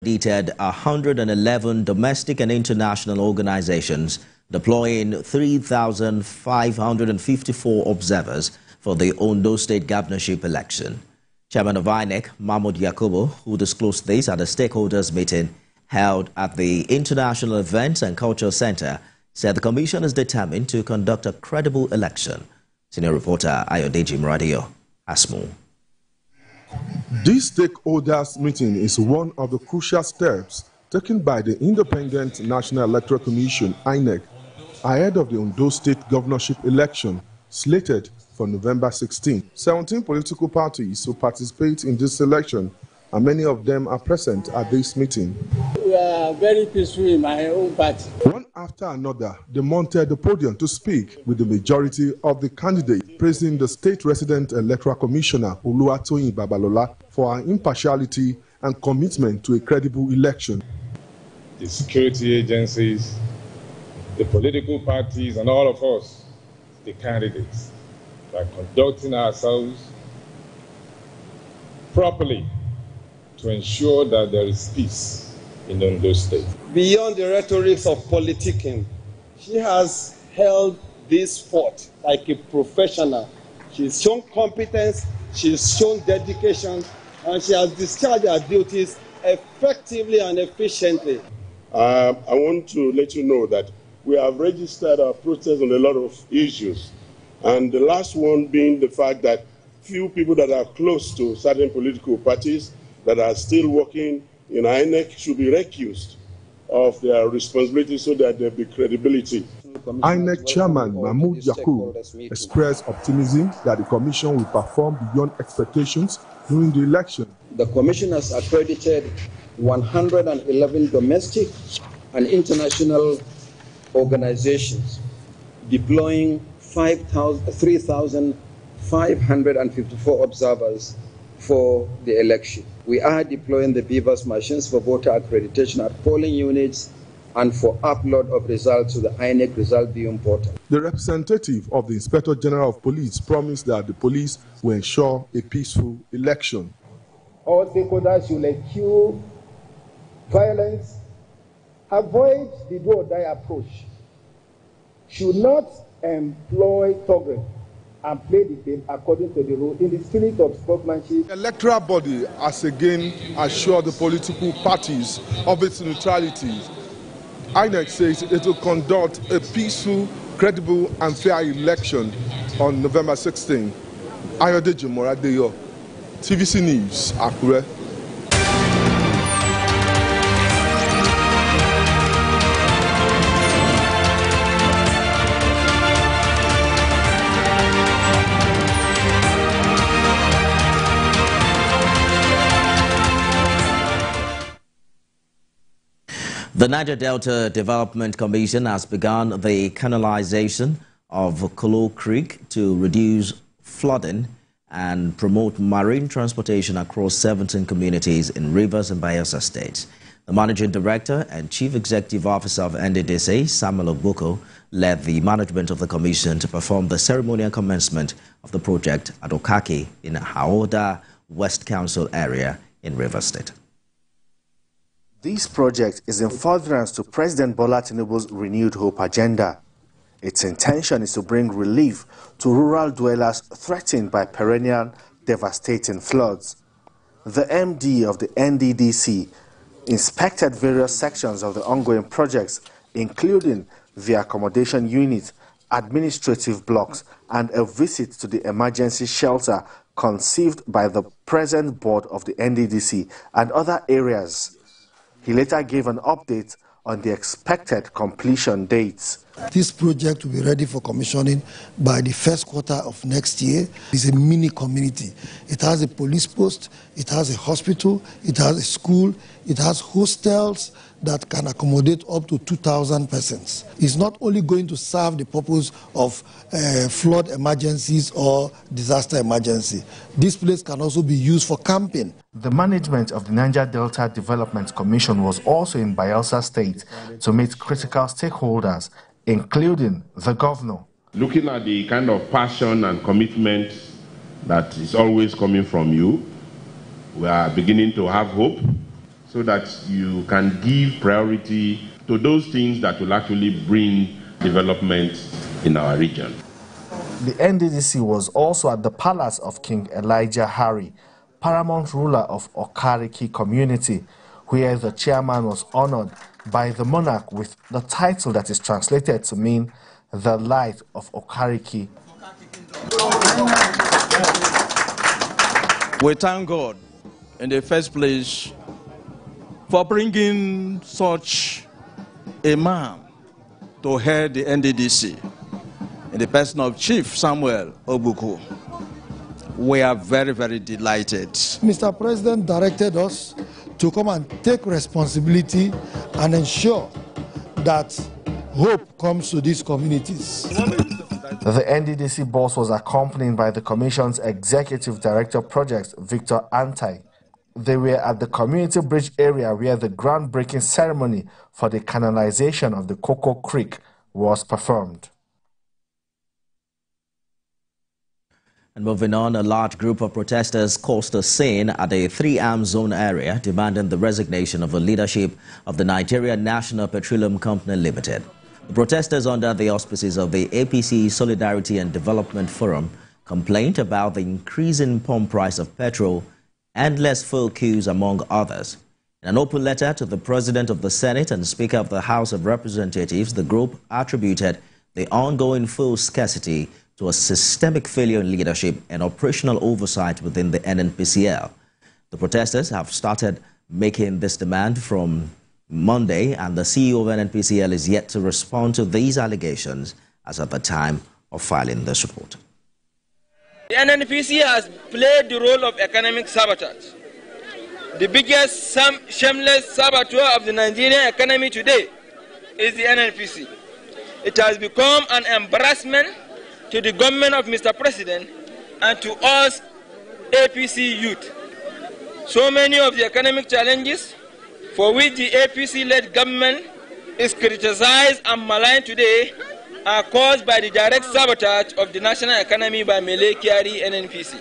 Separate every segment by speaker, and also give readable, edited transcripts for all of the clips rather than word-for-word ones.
Speaker 1: Accredited 111 domestic and international organizations, deploying 3,554 observers for the Ondo State governorship election. Chairman of INEC, Mahmoud Yakubu, who disclosed this at a stakeholders meeting held at the International Events and Culture Center, said the commission is determined to conduct a credible election. Senior reporter Ayodeji Muradio has more.
Speaker 2: This stakeholders meeting is one of the crucial steps taken by the Independent National Electoral Commission, INEC, ahead of the Ondo State governorship election slated for November 16. 17 political parties will participate in this election, and many of them are present at this meeting.
Speaker 3: We are very peaceful in my own party.
Speaker 2: One after another, they mounted the podium to speak, with the majority of the candidates praising the State Resident Electoral Commissioner, Oluwatoyin Babalola, for her impartiality and commitment to a credible election.
Speaker 4: The security agencies, the political parties, and all of us, the candidates, are conducting ourselves properly to ensure that there is peace in Ondo State.
Speaker 3: Beyond the rhetorics of politicking, she has held this fort like a professional. She's shown competence, she's shown dedication, and she has discharged her duties effectively and efficiently.
Speaker 5: I want to let you know that we have registered our protest on a lot of issues, and the last one being the fact that few people that are close to certain political parties that are still working in INEC should be recused of their responsibility so that there be credibility.
Speaker 2: INEC Chairman Mahmoud Yakubu expressed optimism that the Commission will perform beyond expectations during the election.
Speaker 6: The Commission has accredited 111 domestic and international organizations, deploying 3,554 observers for the election. We are deploying the BVAS machines for voter accreditation at polling units and for upload of results to the INEC result viewing portal.
Speaker 2: The representative of the Inspector General of Police promised that the police will ensure a peaceful election.
Speaker 7: All stakeholders should eschew violence, avoid the do-or-die approach, should not employ thuggery, and play the game according to the rule in the spirit of sportsmanship. The
Speaker 2: electoral body has again assured the political parties of its neutrality. INEC says it will conduct a peaceful, credible and fair election on November 16. Ayodeji Muradio, TVC News, Akure.
Speaker 1: The Niger Delta Development Commission has begun the canalization of Kolo Creek to reduce flooding and promote marine transportation across 17 communities in Rivers and Bayelsa states. The Managing Director and Chief Executive Officer of NDDC, Samuel Ogboko, led the management of the commission to perform the ceremonial commencement of the project at Okaki in Haoda West Council area in Rivers State.
Speaker 8: This project is in furtherance to President Bola Tinubu's renewed hope agenda. Its intention is to bring relief to rural dwellers threatened by perennial devastating floods. The MD of the NDDC inspected various sections of the ongoing projects, including the accommodation unit, administrative blocks, and a visit to the emergency shelter conceived by the present board of the NDDC and other areas. He later gave an update on the expected completion dates.
Speaker 9: This project will be ready for commissioning by the first quarter of next year. It's a mini community. It has a police post, it has a hospital, it has a school, it has hostels that can accommodate up to 2,000 persons. It's not only going to serve the purpose of flood emergencies or disaster emergency. This place can also be used for camping.
Speaker 8: The management of the Niger Delta Development Commission was also in Bayelsa State to meet critical stakeholders, including the governor.
Speaker 10: Looking at the kind of passion and commitment that is always coming from you, we are beginning to have hope so that you can give priority to those things that will actually bring development in our region.
Speaker 8: The NDDC was also at the palace of King Elijah Hari, paramount ruler of Okariki community, where the chairman was honored by the monarch with the title that is translated to mean the light of Okariki.
Speaker 11: We thank God in the first place for bringing such a man to head the NDDC in the person of Chief Samuel Obuku. We are very, very delighted.
Speaker 9: Mr. President directed us to come and take responsibility and ensure that hope comes to these communities.
Speaker 8: The NDDC boss was accompanied by the Commission's Executive Director of Projects, Victor Antai. They were at the community bridge area where the groundbreaking ceremony for the canalization of the Cocoa Creek was performed.
Speaker 1: And moving on, a large group of protesters caused a scene at the 3-arm zone area, demanding the resignation of the leadership of the Nigeria National Petroleum Company Limited. The protesters, under the auspices of the APC Solidarity and Development Forum, complained about the increasing pump price of petrol, endless fuel queues, among others. In an open letter to the President of the Senate and Speaker of the House of Representatives, the group attributed the ongoing fuel scarcity to a systemic failure in leadership and operational oversight within the NNPCL. The protesters have started making this demand from Monday, and the CEO of NNPCL is yet to respond to these allegations as at the time of filing this report.
Speaker 12: The NNPC has played the role of economic sabotage. The biggest shameless saboteur of the Nigerian economy today is the NNPC. It has become an embarrassment to the government of Mr. President and to us APC youth. So many of the economic challenges for which the APC-led government is criticized and maligned today are caused by the direct sabotage of the national economy by Mele Kyari NNPC.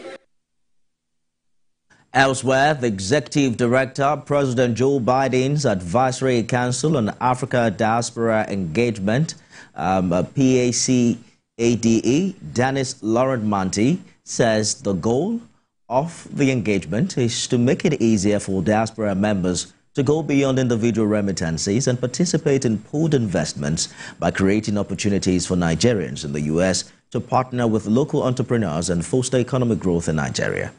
Speaker 1: Elsewhere, the Executive Director, President Joe Biden's Advisory Council on Africa Diaspora Engagement, PACADE, Dennis Laurent Manti, says the goal of the engagement is to make it easier for diaspora members to go beyond individual remittances and participate in pooled investments by creating opportunities for Nigerians in the U.S. to partner with local entrepreneurs and foster economic growth in Nigeria.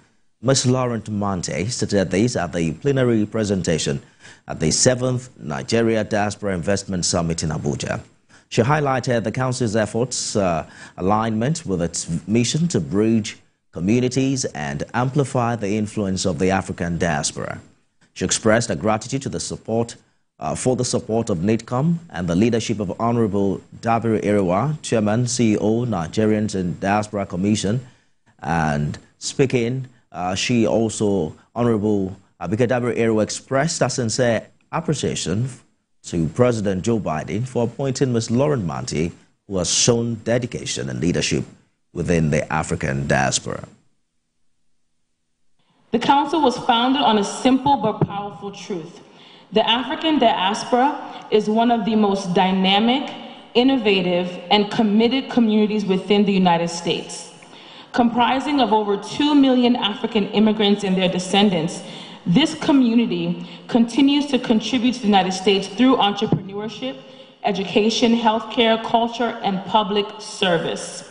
Speaker 1: Ms. Laurent Manti stated this at the plenary presentation at the 7th Nigeria Diaspora Investment Summit in Abuja. She highlighted the Council's efforts, alignment with its mission to bridge communities and amplify the influence of the African diaspora. She expressed her gratitude to the support for the support of NITCOM and the leadership of Honorable Dabiru Iriwa, Chairman, CEO, Nigerians in Diaspora Commission. And speaking, she also, Honorable Abike Dabiru Iriwa, expressed her sincere appreciation to President Joe Biden for appointing Ms. Laurent Manti, who has shown dedication and leadership within the African diaspora.
Speaker 13: The Council was founded on a simple but powerful truth. The African diaspora is one of the most dynamic, innovative, and committed communities within the United States. Comprising of over 2 million African immigrants and their descendants, this community continues to contribute to the United States through entrepreneurship, education, healthcare, culture, and public service.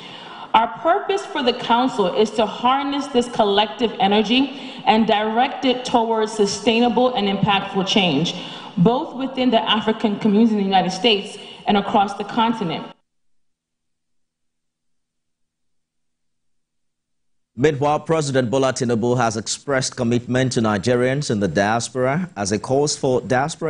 Speaker 13: Our purpose for the Council is to harness this collective energy and direct it towards sustainable and impactful change, both within the African community in the United States and across the continent.
Speaker 1: Meanwhile, President Bola Tinubu has expressed commitment to Nigerians in the diaspora as a calls for diaspora